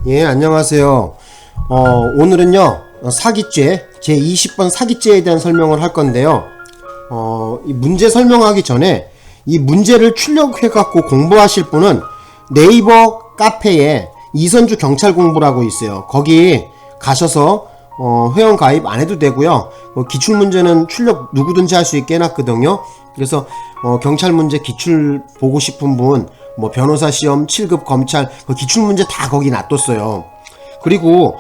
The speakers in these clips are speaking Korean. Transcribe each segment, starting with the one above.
예, 안녕하세요. 오늘은요, 사기죄, 제20번 사기죄에 대한 설명을 할 건데요. 이 문제 설명하기 전에 이 문제를 출력해갖고 공부하실 분은 네이버 카페에 이선주 경찰 공부라고 있어요. 거기 가셔서 회원 가입 안 해도 되고요. 기출문제는 출력 누구든지 할 수 있게 해놨거든요. 그래서 경찰 문제 기출 보고 싶은 분, 뭐 변호사 시험 7급 검찰 기출문제 다 거기 놔뒀어요. 그리고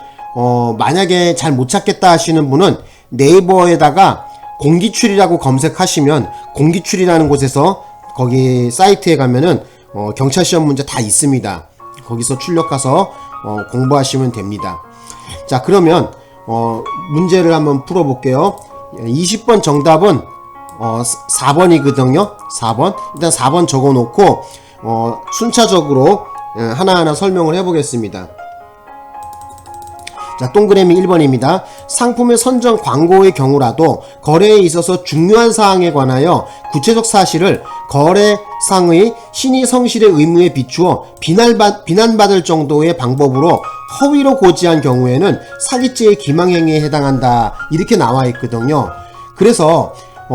만약에 잘 못 찾겠다 하시는 분은 네이버에다가 공기출이라고 검색하시면 공기출이라는 곳에서 거기 사이트에 가면은 경찰 시험 문제 다 있습니다. 거기서 출력가서 공부하시면 됩니다. 자, 그러면 문제를 한번 풀어볼게요. 20번 정답은 4번이거든요. 4번. 일단 4번 적어놓고 순차적으로 하나하나 설명을 해보겠습니다. 자, 동그라미 1번입니다. 상품의 선정 광고의 경우라도 거래에 있어서 중요한 사항에 관하여 구체적 사실을 거래상의 신의 성실의 의무에 비추어 비난받을 정도의 방법으로 허위로 고지한 경우에는 사기죄의 기망행위에 해당한다. 이렇게 나와 있거든요. 그래서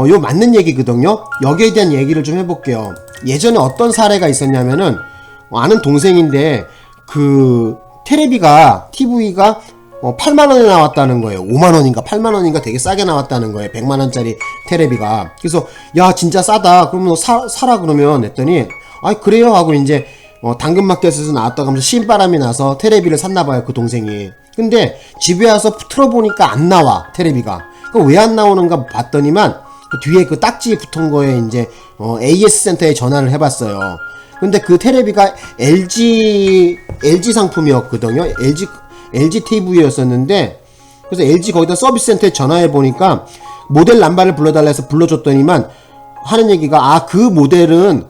요 맞는 얘기거든요. 여기에 대한 얘기를 좀 해볼게요. 예전에 어떤 사례가 있었냐면은 아는 동생인데 그 TV가 8만원에 나왔다는 거예요. 5만원인가 8만원인가 되게 싸게 나왔다는 거예요. 100만원짜리 테레비가. 그래서 야 진짜 싸다 그러면 너 사라 그러면 했더니 아 그래요 하고 이제 당근마켓에서 나왔다고 하면서 신바람이 나서 테레비를 샀나봐요. 그 동생이. 근데 집에 와서 틀어보니까 안 나와 테레비가. 그럼 왜 안 나오는가 봤더니만 그 뒤에 그 딱지 붙은 거에 이제 AS 센터에 전화를 해봤어요. 근데 그 테레비가 LG 상품이었거든요. LG TV였었는데 그래서 LG 거기다 서비스 센터에 전화해 보니까 모델 넘버를 불러달라 해서 불러줬더니만 하는 얘기가 그 모델은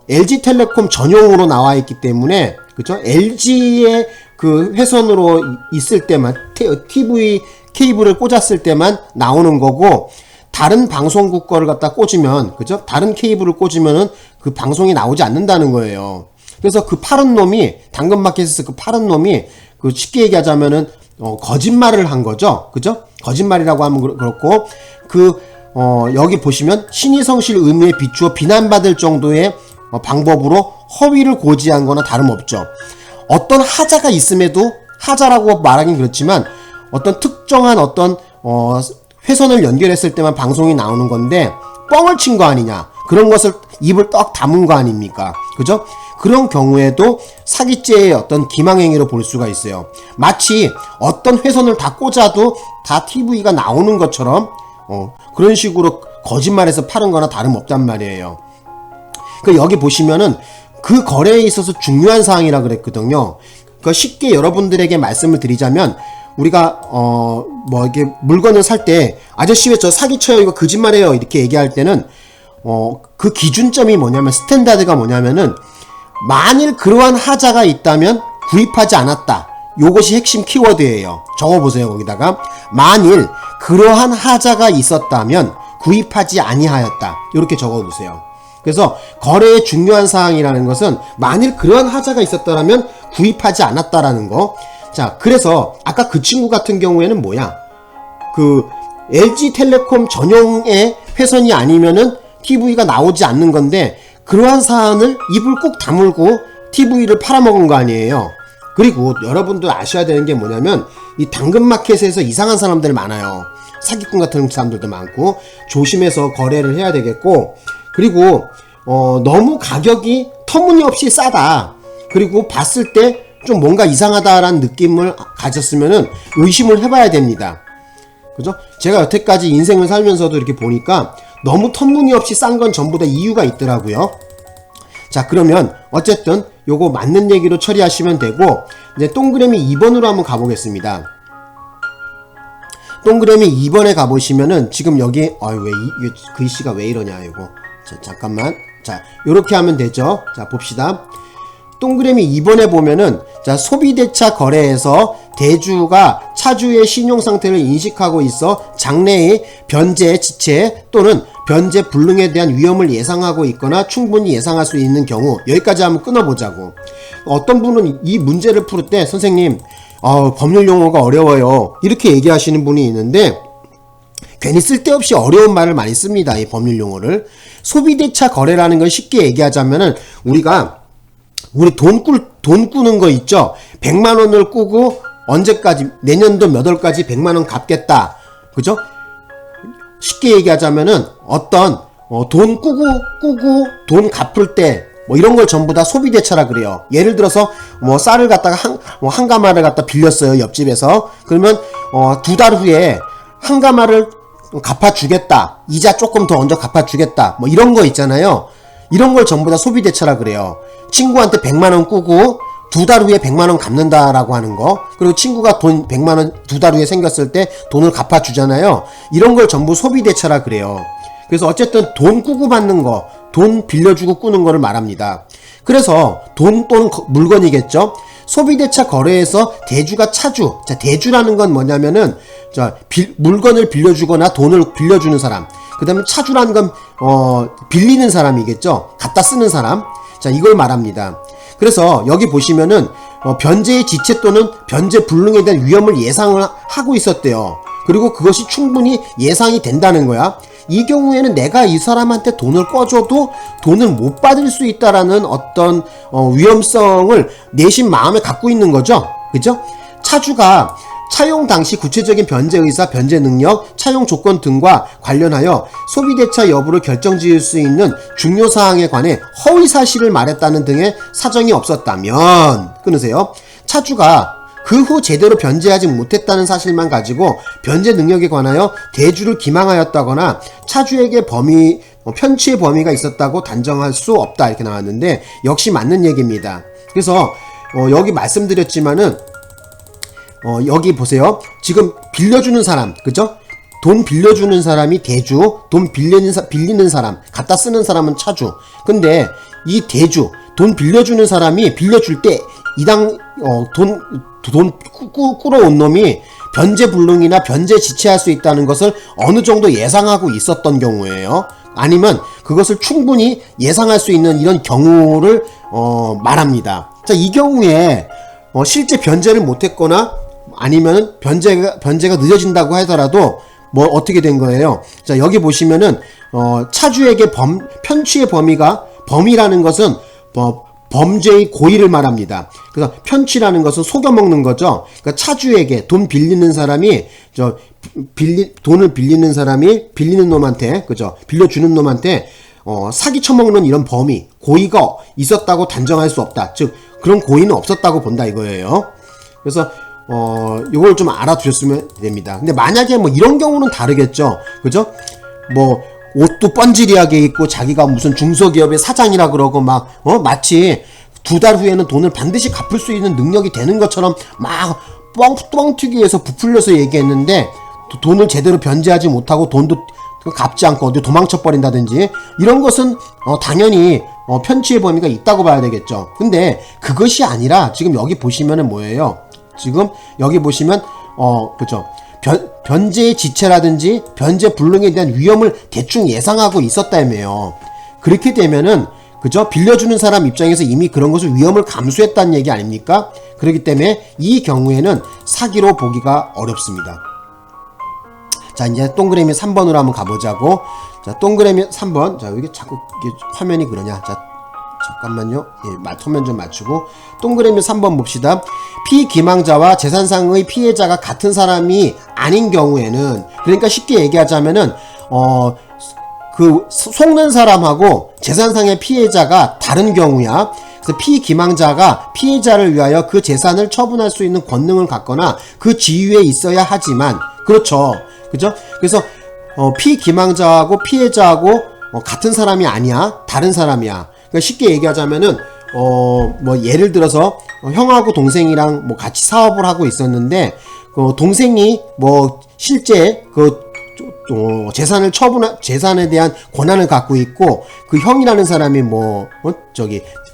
LG텔레콤 전용으로 나와 있기 때문에 그쵸? LG의 그 회선으로 있을 때만 TV 케이블을 꽂았을 때만 나오는 거고 다른 방송국 거를 갖다 꽂으면 그죠? 다른 케이블을 꽂으면은 그 방송이 나오지 않는다는 거예요. 그래서 그 파는 놈이 당근마켓에서 그 파는 놈이 그 쉽게 얘기하자면은 거짓말을 한 거죠. 그죠? 거짓말이라고 하면 그렇고 여기 보시면 신의 성실 의무에 비추어 비난받을 정도의 방법으로 허위를 고지한 거나 다름없죠. 어떤 하자가 있음에도 하자라고 말하긴 그렇지만 어떤 특정한 회선을 연결했을 때만 방송이 나오는 건데 뻥을 친 거 아니냐. 그런 것을 입을 떡 다문 거 아닙니까? 그죠? 그런 경우에도 사기죄의 어떤 기망행위로 볼 수가 있어요. 마치 어떤 회선을 다 꽂아도 다 TV가 나오는 것처럼 그런 식으로 거짓말해서 파는 거나 다름없단 말이에요. 여기 보시면은 그 거래에 있어서 중요한 사항이라 그랬거든요. 쉽게 여러분들에게 말씀을 드리자면 우리가 이렇게 물건을 살 때 아저씨 왜 저 사기쳐요 이거 거짓말해요 이렇게 얘기할 때는 그 기준점이 뭐냐면 스탠다드가 뭐냐면은 만일 그러한 하자가 있다면 구입하지 않았다. 요것이 핵심 키워드예요. 적어보세요. 거기다가 만일 그러한 하자가 있었다면 구입하지 아니하였다. 이렇게 적어보세요. 그래서 거래의 중요한 사항이라는 것은 만일 그러한 하자가 있었다면 구입하지 않았다라는 거. 자, 그래서 아까 그 친구 같은 경우에는 뭐야? 그 LG텔레콤 전용의 회선이 아니면은 TV가 나오지 않는 건데 그러한 사안을 입을 꾹 다물고 TV를 팔아먹은 거 아니에요. 그리고 여러분들 아셔야 되는 게 뭐냐면 이 당근마켓에서 이상한 사람들 많아요. 사기꾼 같은 사람들도 많고 조심해서 거래를 해야 되겠고 그리고 너무 가격이 터무니없이 싸다. 그리고 봤을 때 좀 뭔가 이상하다라는 느낌을 가졌으면은 의심을 해봐야 됩니다. 그죠? 제가 여태까지 인생을 살면서도 이렇게 보니까 너무 터무니없이 싼 건 전부 다 이유가 있더라고요. 자, 그러면 어쨌든 요거 맞는 얘기로 처리하시면 되고 이제 동그라미 2번으로 한번 가보겠습니다. 동그라미 2번에 가보시면은 지금 여기 왜 글씨가 왜 이러냐 이거. 자, 잠깐만. 자, 요렇게 하면 되죠. 자, 봅시다. 동그라미 2번에 보면은 자, 소비대차 거래에서 대주가 차주의 신용상태를 인식하고 있어 장래의 변제, 지체 또는 변제 불능에 대한 위험을 예상하고 있거나 충분히 예상할 수 있는 경우 여기까지 한번 끊어보자고. 어떤 분은 이 문제를 풀 때 선생님 법률 용어가 어려워요 이렇게 얘기하시는 분이 있는데 괜히 쓸데없이 어려운 말을 많이 씁니다. 이 법률 용어를. 소비대차 거래라는 걸 쉽게 얘기하자면은 우리 돈 꾸는 거 있죠. 100만 원을 꾸고 언제까지 내년도 몇 월까지 100만 원 갚겠다. 그죠? 쉽게 얘기하자면은 어떤 돈 꾸고 돈 갚을 때 뭐 이런 걸 전부 다 소비대차라 그래요. 예를 들어서 뭐 쌀을 갖다가 한 가마를 갖다 빌렸어요. 옆집에서. 그러면 2달 후에 한 가마를 갚아주겠다. 이자 조금 더 얹어 갚아주겠다. 뭐 이런 거 있잖아요. 이런 걸 전부 다 소비대차라 그래요. 친구한테 100만 원 꾸고 2달 후에 100만 원 갚는다라고 하는 거. 그리고 친구가 돈 100만 원 2달 후에 생겼을 때 돈을 갚아주잖아요. 이런 걸 전부 소비대차라 그래요. 그래서 어쨌든 돈 꾸고 받는 거, 돈 빌려주고 꾸는 거를 말합니다. 그래서 돈 또는 물건이겠죠. 소비대차 거래에서 대주가 차주. 자, 대주라는 건 뭐냐면은 물건을 빌려주거나 돈을 빌려주는 사람. 그 다음에 차주라는 건 빌리는 사람이겠죠. 갖다 쓰는 사람. 자, 이걸 말합니다. 그래서 여기 보시면은 변제의 지체 또는 변제 불능에 대한 위험을 예상을 하고 있었대요. 그리고 그것이 충분히 예상이 된다는 거야. 이 경우에는 내가 이 사람한테 돈을 꿔줘도 돈을 못 받을 수 있다라는 어떤 위험성을 내심 마음에 갖고 있는 거죠. 그죠? 차주가 차용 당시 구체적인 변제 의사, 변제 능력, 차용 조건 등과 관련하여 소비대차 여부를 결정지을 수 있는 중요 사항에 관해 허위 사실을 말했다는 등의 사정이 없었다면, 끊으세요. 차주가 그 후 제대로 변제하지 못했다는 사실만 가지고 변제 능력에 관하여 대주를 기망하였다거나 차주에게 편취의 범위가 있었다고 단정할 수 없다 이렇게 나왔는데 역시 맞는 얘기입니다. 그래서 여기 말씀드렸지만은 여기 보세요. 지금 빌려주는 사람, 그죠? 돈 빌려주는 사람이 대주, 돈 빌리는 사람, 갖다 쓰는 사람은 차주. 근데 이 대주, 돈 빌려주는 사람이 빌려줄 때 돈 꾸러온 놈이 변제 불능이나 변제 지체할 수 있다는 것을 어느 정도 예상하고 있었던 경우예요. 아니면 그것을 충분히 예상할 수 있는 이런 경우를 말합니다. 자, 이 경우에 실제 변제를 못했거나 아니면 변제가 늦어진다고 하더라도 뭐 어떻게 된 거예요? 자, 여기 보시면은 차주에게 편취의 범위라는 것은 범죄의 고의를 말합니다. 그래서 편취라는 것은 속여먹는 거죠. 그러니까 차주에게 돈 빌리는 사람이 돈을 빌리는 사람이 빌리는 놈한테, 그죠? 빌려주는 놈한테 사기 쳐먹는 이런 범위, 고의가 있었다고 단정할 수 없다. 즉 그런 고의는 없었다고 본다 이거예요. 그래서 이걸 좀 알아두셨으면 됩니다. 근데 만약에 뭐 이런 경우는 다르겠죠. 그죠? 뭐 옷도 뻔질이하게 입고 자기가 무슨 중소기업의 사장이라 그러고 마치 2달 후에는 돈을 반드시 갚을 수 있는 능력이 되는 것처럼 막 뻥튀기해서 부풀려서 얘기했는데 돈을 제대로 변제하지 못하고 돈도 갚지 않고 어디 도망쳐 버린다든지 이런 것은 당연히 편취의 범위가 있다고 봐야 되겠죠. 근데 그것이 아니라 지금 여기 보시면은 뭐예요? 지금 여기 보시면 그죠? 변제의 지체라든지 변제 불능에 대한 위험을 대충 예상하고 있었다며요. 그렇게 되면은 그죠? 빌려주는 사람 입장에서 이미 그런 것을 위험을 감수했다는 얘기 아닙니까? 그렇기 때문에 이 경우에는 사기로 보기가 어렵습니다. 자, 이제 동그라미 3번으로 한번 가보자고. 자, 동그라미 3번. 자, 여기 자꾸 이게 화면이 그러냐. 자, 잠깐만요. 예, 화면 좀 맞추고. 동그라미 3번 봅시다. 피기망자와 재산상의 피해자가 같은 사람이 아닌 경우에는, 그러니까 쉽게 얘기하자면은, 그 속는 사람하고 재산상의 피해자가 다른 경우야. 그래서 피기망자가 피해자를 위하여 그 재산을 처분할 수 있는 권능을 갖거나 그 지위에 있어야 하지만, 그렇죠. 그죠? 그래서 피기망자하고 피해자하고 같은 사람이 아니야. 다른 사람이야. 그러니까 쉽게 얘기하자면은 뭐 예를 들어서 형하고 동생이랑 뭐 같이 사업을 하고 있었는데 동생이 뭐 실제 재산에 대한 권한을 갖고 있고 그 형이라는 사람이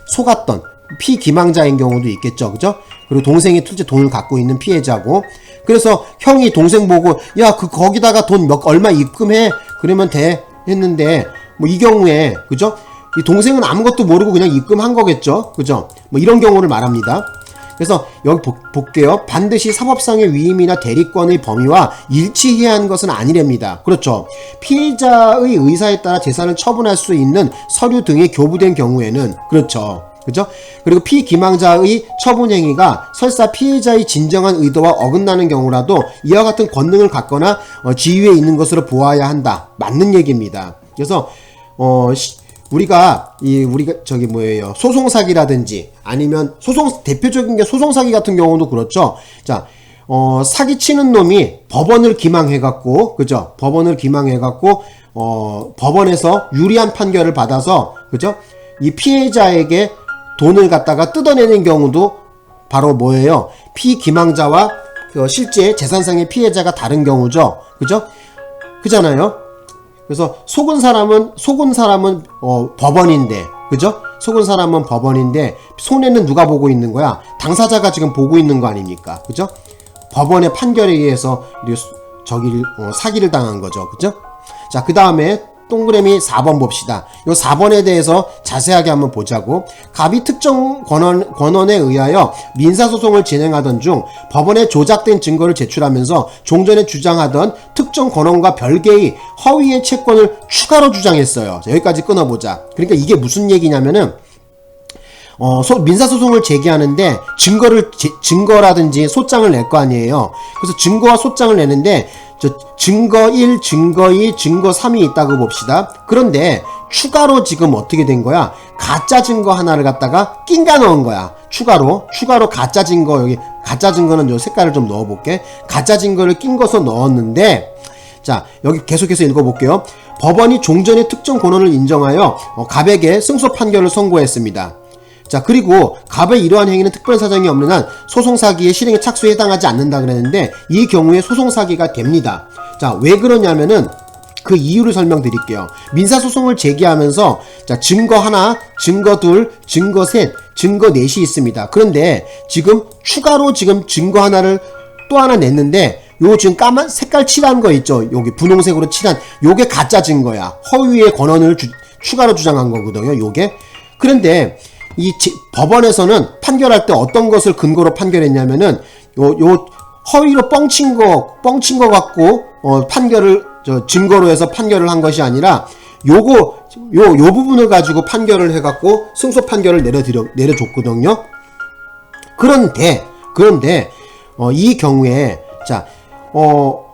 속았던 피기망자인 경우도 있겠죠. 그죠? 그리고 동생이 실제 돈을 갖고 있는 피해자고, 그래서 형이 동생 보고 야, 거기다가 돈 얼마 입금해 그러면 돼 했는데 뭐 이 경우에 그죠? 이 동생은 아무것도 모르고 그냥 입금한 거겠죠. 그죠? 뭐 이런 경우를 말합니다. 그래서 여기 볼게요. 반드시 사법상의 위임이나 대리권의 범위와 일치해야 하는 것은 아니랍니다. 그렇죠. 피해자의 의사에 따라 재산을 처분할 수 있는 서류 등이 교부된 경우에는 그렇죠. 그죠? 그리고 피기망자의 처분 행위가 설사 피해자의 진정한 의도와 어긋나는 경우라도 이와 같은 권능을 갖거나 지위에 있는 것으로 보아야 한다. 맞는 얘기입니다. 그래서 우리가 저기 뭐예요, 소송 사기라든지 아니면 대표적인 게 소송 사기 같은 경우도 그렇죠. 자, 사기 치는 놈이 법원을 기망해갖고, 그죠? 법원을 기망해갖고 법원에서 유리한 판결을 받아서, 그죠? 이 피해자에게 돈을 갖다가 뜯어내는 경우도 바로 뭐예요? 피기망자와 실제 재산상의 피해자가 다른 경우죠. 그죠? 그잖아요. 그래서 속은 사람은 법원인데, 그죠? 속은 사람은 법원인데 손해는 누가 보고 있는 거야? 당사자가 지금 보고 있는 거 아닙니까? 그죠? 법원의 판결에 의해서 사기를 당한 거죠. 그죠? 자, 그 다음에 동그라미 4번 봅시다. 요 4번에 대해서 자세하게 한번 보자고. 갑이 특정 권한에 의하여 민사소송을 진행하던 중 법원에 조작된 증거를 제출하면서 종전에 주장하던 특정 권한과 별개의 허위의 채권을 추가로 주장했어요. 자, 여기까지 끊어보자. 그러니까 이게 무슨 얘기냐면은 민사소송을 제기하는데 증거라든지 소장을 낼 거 아니에요. 그래서 증거와 소장을 내는데 증거 1, 증거 2, 증거 3이 있다고 봅시다. 그런데 추가로 지금 어떻게 된 거야? 가짜 증거 하나를 갖다가 낀가 넣은 거야. 추가로 가짜 증거, 여기 가짜 증거는 요 색깔을 좀 넣어볼게. 가짜 증거를 낀 것을 넣었는데, 자, 여기 계속해서 읽어볼게요. 법원이 종전의 특정 권한을 인정하여 갑에게 승소 판결을 선고했습니다. 자, 그리고 갑의 이러한 행위는 특별한 사정이 없는 한 소송사기의 실행에 착수에 해당하지 않는다 그랬는데, 이 경우에 소송사기가 됩니다. 자, 왜 그러냐면은 그 이유를 설명드릴게요. 민사소송을 제기하면서, 자, 증거 하나, 증거 둘, 증거 셋, 증거 넷이 있습니다. 그런데 추가로 증거 하나를 또 하나 냈는데, 요 지금 까만 색깔 칠한 거 있죠? 여기 분홍색으로 칠한 요게 가짜 증거야. 허위의 권한을 추가로 주장한 거거든요. 요게. 그런데 법원에서는 판결할 때 어떤 것을 근거로 판결했냐면은 요 허위로 뻥친 거 갖고 증거로 해서 판결을 한 것이 아니라 요 부분을 가지고 판결을 해갖고 승소 판결을 내려줬거든요. 그런데 이 경우에, 자,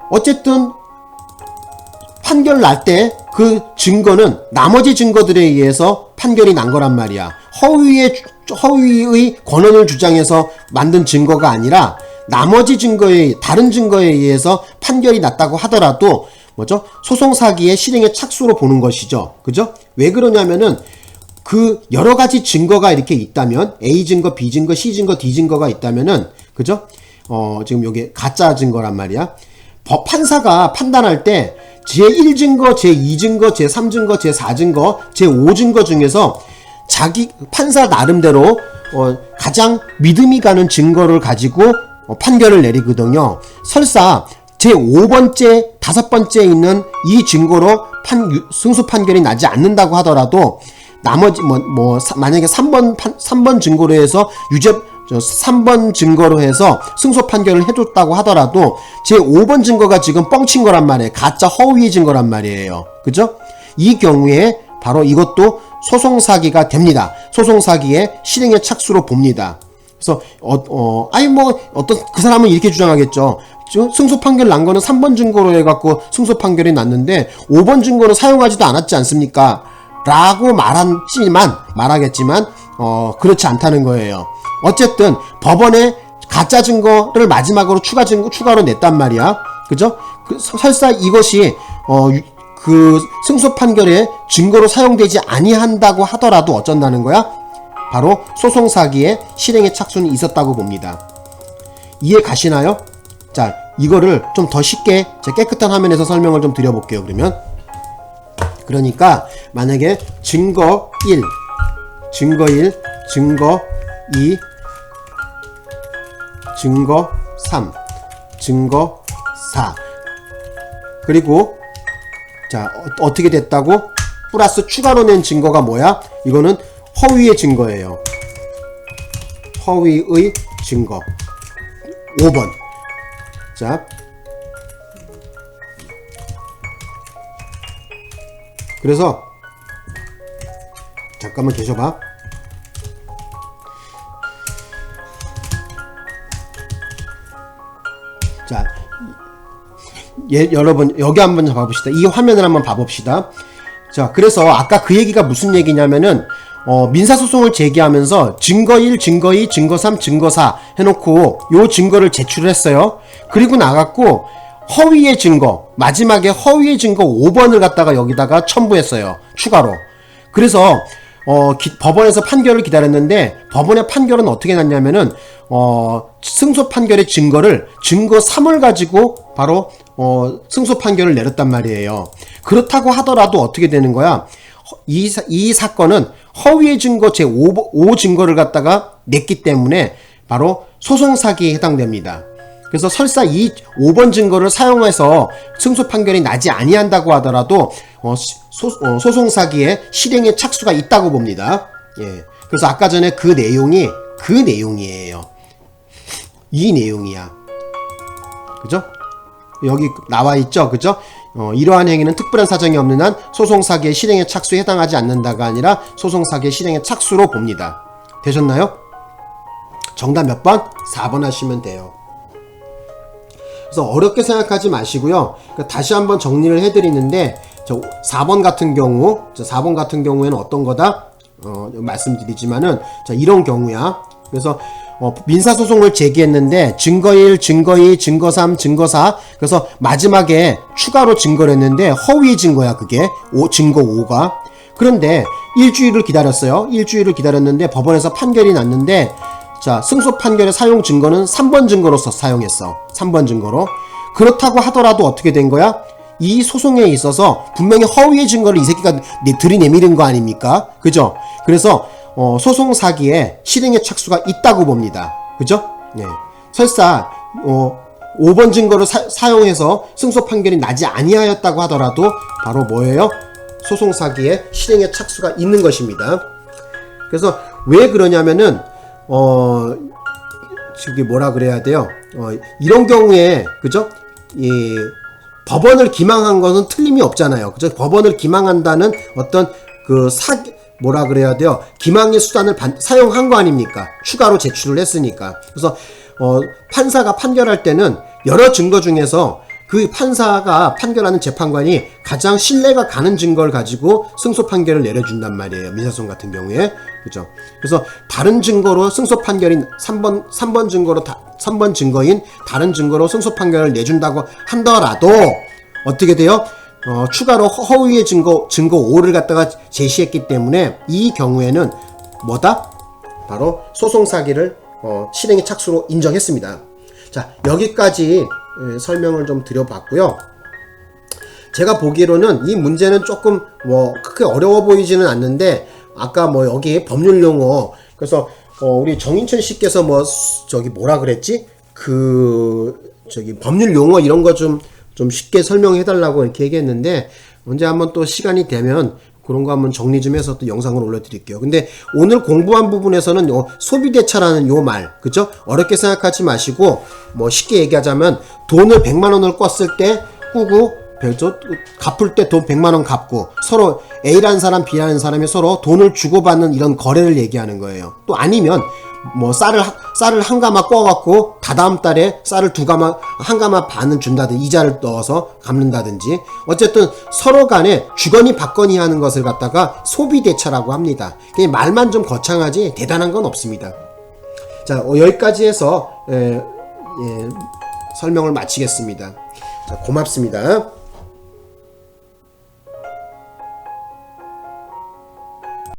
어쨌든 판결 날 때 그 증거는 나머지 증거들에 의해서 판결이 난 거란 말이야. 허위의 권한을 주장해서 만든 증거가 아니라 나머지 다른 증거에 의해서 판결이 났다고 하더라도 소송 사기의 실행의 착수로 보는 것이죠. 그죠? 왜 그러냐면은 그 여러 가지 증거가 이렇게 있다면, A 증거, B 증거, C 증거, D 증거가 있다면은, 그죠? 지금 여기 가짜 증거란 말이야. 판사가 판단할 때 제1증거, 제2증거, 제3증거, 제4증거, 제5증거 중에서 판사 나름대로 가장 믿음이 가는 증거를 가지고 판결을 내리거든요. 설사 제5번째, 5번째에 있는 이 증거로 승소 판결이 나지 않는다고 하더라도 나머지 만약에 3번 증거로 해서 3번 증거로 해서 승소 판결을 해줬다고 하더라도 제5번 증거가 지금 뻥친 거란 말이에요. 가짜 허위 증거란 말이에요. 그죠? 이 경우에 바로 이것도 소송사기가 됩니다. 소송사기의 실행의 착수로 봅니다. 그래서 그 사람은 이렇게 주장하겠죠. 승소 판결 난 거는 3번 증거로 해갖고 승소 판결이 났는데 5번 증거는 사용하지도 않았지 않습니까? 라고 말하겠지만 그렇지 않다는 거예요. 어쨌든 법원에 가짜 증거를 마지막으로 추가로 냈단 말이야. 그죠? 설사 이것이 그 승소 판결에 증거로 사용되지 아니한다고 하더라도 어쩐다는 거야? 바로 소송 사기의 실행의 착수는 있었다고 봅니다. 이해 가시나요? 자, 이거를 좀 더 쉽게 깨끗한 화면에서 설명을 좀 드려볼게요. 그러니까 만약에 증거 1, 증거 2, 증거 3, 증거 4 그리고 자, 어떻게 됐다고? 플러스 추가로 낸 증거가 뭐야? 이거는 허위의 증거예요. 허위의 증거. 5번. 자. 그래서 잠깐만 계셔봐. 자, 여러분 여기 한번 봐봅시다. 이 화면을 한번 봐봅시다. 자, 그래서 아까 그 얘기가 무슨 얘기냐면은 민사소송을 제기하면서 증거 1, 증거 2, 증거 3, 증거 4 해놓고 요 증거를 제출을 했어요. 그리고 나갔고 허위의 증거, 마지막에 허위의 증거 5번을 갖다가 여기다가 첨부했어요. 추가로. 그래서 법원에서 판결을 기다렸는데 법원의 판결은 어떻게 났냐면은 승소 판결의 증거를 증거 3을 가지고 바로 승소 판결을 내렸단 말이에요. 그렇다고 하더라도 어떻게 되는 거야? 이 사건은 허위의 증거 제5 증거를 갖다가 냈기 때문에 바로 소송 사기에 해당됩니다. 그래서 설사 이 5번 증거를 사용해서 승소 판결이 나지 아니한다고 하더라도 소송 사기에 실행의 착수가 있다고 봅니다. 예. 그래서 아까 전에 그 내용이에요. 이 내용이야. 그죠? 여기 나와 있죠? 그죠? 이러한 행위는 특별한 사정이 없는 한 소송 사기의 실행의 착수에 해당하지 않는다가 아니라 소송 사기의 실행의 착수로 봅니다. 되셨나요? 정답 몇 번? 4번 하시면 돼요. 그래서 어렵게 생각하지 마시고요. 다시 한번 정리를 해드리는데 4번 같은 경우에는 어떤 거다? 말씀드리지만은 자, 이런 경우야. 그래서 민사소송을 제기했는데 증거 1, 증거 2, 증거 3, 증거 4 그래서 마지막에 추가로 증거를 했는데 허위 증거야 그게 증거 5가. 그런데 일주일을 기다렸어요. 일주일을 기다렸는데 법원에서 판결이 났는데 자, 승소 판결의 사용 증거는 3번 증거로서 사용했어. 3번 증거로. 그렇다고 하더라도 어떻게 된 거야? 이 소송에 있어서 분명히 허위의 증거를 이 새끼가 들이내미는 거 아닙니까? 그죠? 그래서 소송 사기에 실행의 착수가 있다고 봅니다. 그죠? 네. 설사 5번 증거를 사용해서 승소 판결이 나지 아니하였다고 하더라도 바로 뭐예요? 소송 사기에 실행의 착수가 있는 것입니다. 그래서 왜 그러냐면은 저기 뭐라 그래야 돼요? 이런 경우에 그죠? 법원을 기망한 것은 틀림이 없잖아요. 그죠? 법원을 기망한다는 어떤 뭐라 그래야 돼요? 기망의 수단을 사용한 거 아닙니까? 추가로 제출을 했으니까. 그래서 판사가 판결할 때는 여러 증거 중에서 그 판사가 판결하는 재판관이 가장 신뢰가 가는 증거를 가지고 승소 판결을 내려준단 말이에요. 민사소송 같은 경우에. 그죠? 그래서 다른 증거로 승소 판결인 3번 증거인 다른 증거로 승소 판결을 내준다고 하더라도 어떻게 돼요? 추가로 허위의 증거 5를 갖다가 제시했기 때문에 이 경우에는 뭐다? 바로 소송 사기를 실행의 착수로 인정했습니다. 자, 여기까지 설명을 좀 드려봤고요. 제가 보기로는 이 문제는 조금 크게 어려워 보이지는 않는데 아까 여기 법률 용어 그래서 우리 정인천 씨께서 뭐라 그랬지? 법률 용어 이런 거 좀 쉽게 설명해 달라고 이렇게 얘기했는데 언제 한번 또 시간이 되면 그런 거 한번 정리 좀 해서 또 영상을 올려드릴게요. 근데 오늘 공부한 부분에서는 소비대차라는 요 말, 그죠? 어렵게 생각하지 마시고, 쉽게 얘기하자면, 돈을 100만원을 꿨을 때, 꾸고, 갚을 때 돈 100만원 갚고, 서로 A라는 사람, B라는 사람이 서로 돈을 주고받는 이런 거래를 얘기하는 거예요. 또 아니면, 쌀을 한 가마 꿔갖고 다다음 달에 쌀을 한 가마 반은 준다든지 이자를 넣어서 갚는다든지 어쨌든 서로 간에 주거니 받거니 하는 것을 갖다가 소비대차라고 합니다. 말만 좀 거창하지 대단한 건 없습니다. 자, 여기까지 해서 설명을 마치겠습니다. 자, 고맙습니다.